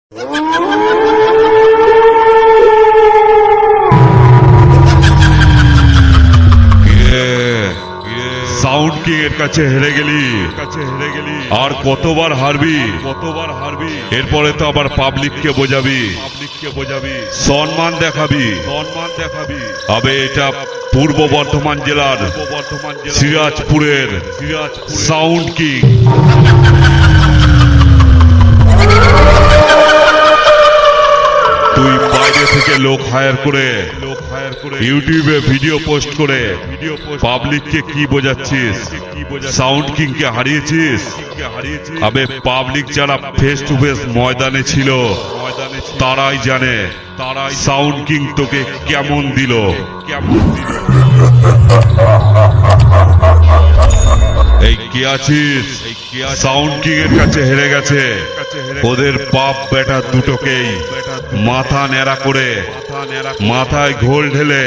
Sound king এর কাছে হেরে গেলি আর কতবার হারবি এরপরে তো আবার পাবলিককে বোঝাবি সম্মান দেখাবি আবে এটা পূর্ব বর্ধমান জেলার সিরাজপুরের সাউন্ড কিং। তুই বাইরে থেকে লোক হায়ার করে ইউটিউবে ভিডিও পোস্ট করে পাবলিককে কি বোঝাচ্ছিস? সাউন্ড কিং কে হারিয়েছিস। আবে পাবলিক যারা ফেস টু ফেস ময়দানে ছিল তারাই জানে সাউন্ড কিং তোকে কেমন দিল। এই কে আছিস? সাউন্ড কিং এর কাছে হেরে গেছে। ওদের বাপ বেটা দুটোকেই মাথা ন্যাড়া করে মাথায় ঘোল ঢেলে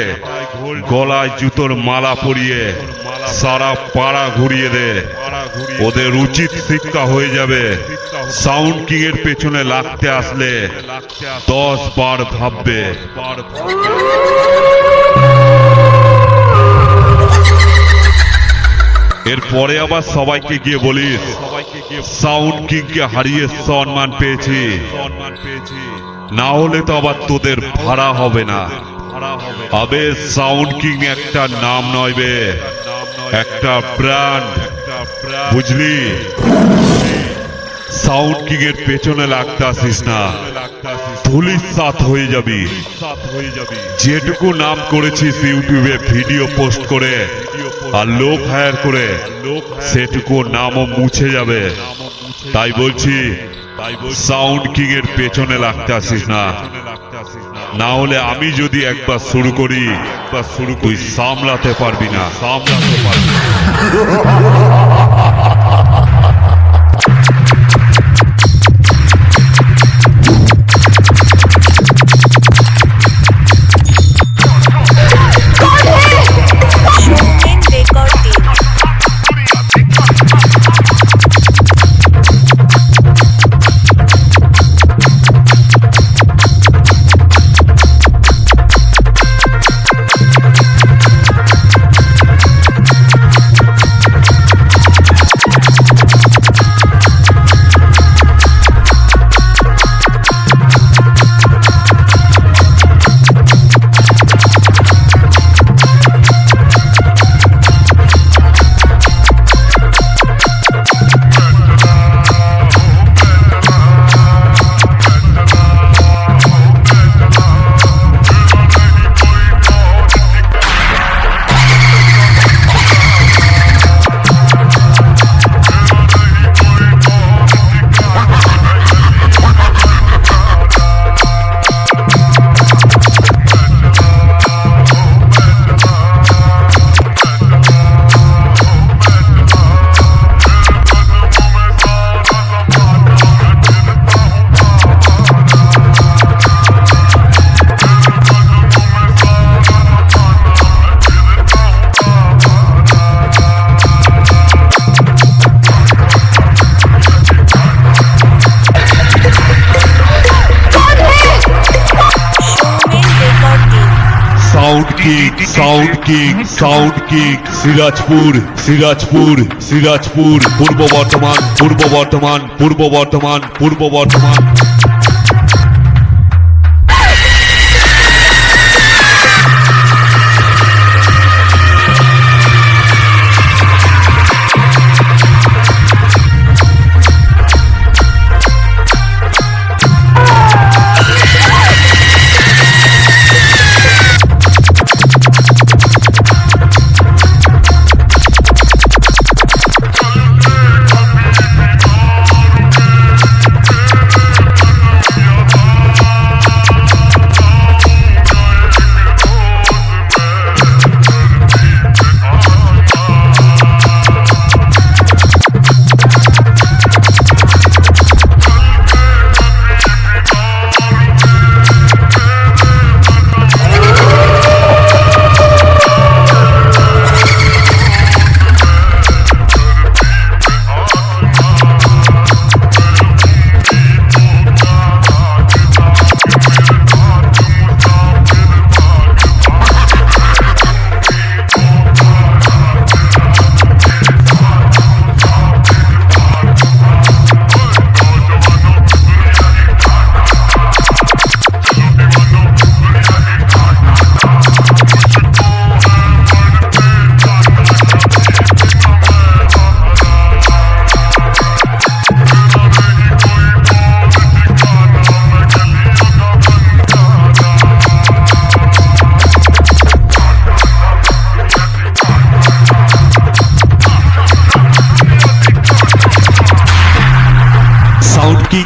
গলায় জুতোর মালা পরিয়ে সারা পাড়া ঘুরিয়ে দে। ওদের উচিত শিক্ষা হয়ে যাবে। সাউন্ড কিং এর পেছনে লাগতে আসলে 10 বার ভাববে। এরপরে আবার সবাইকে গিয়ে বলিস সাউন্ড কিং কে হারিয়ে সম্মান পেয়েছি, না হলে তো আবার তোদের ভাড়া হবে না। আবে সাউন্ড কিং একটা নাম নয় বে, একটা ব্র্যান্ড, বুঝলি? সাউন্ড কিং এর পেছনে লাগতে আসিস না, ধুলির সাথ হয়ে যাবি। যেটুকু নাম করেছিস ইউটিউবে ভিডিও পোস্ট করে আর লোক হায়ার করে, সেটুকু নামও মুছে যাবে। তাই বলছি সাউন্ড কিং এর পেছনে লাগতে আসিস না, না হলে আমি যদি একবার শুরু করি তুই সামলাতে পারবি না। সাউন্ড কিং সিরাজপুর পূর্ব বর্ধমান।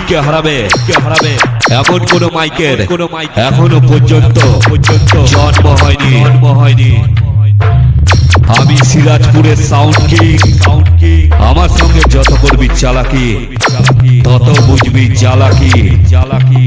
কে হারাবে এমন কোন মাইকের এখনো পর্যন্ত জন্ম হয়নি। আমি সিরাজপুরের সাউন্ড কিং। আমার সঙ্গে যত করবি চালাকি তত বুঝবি জ্বালাকি।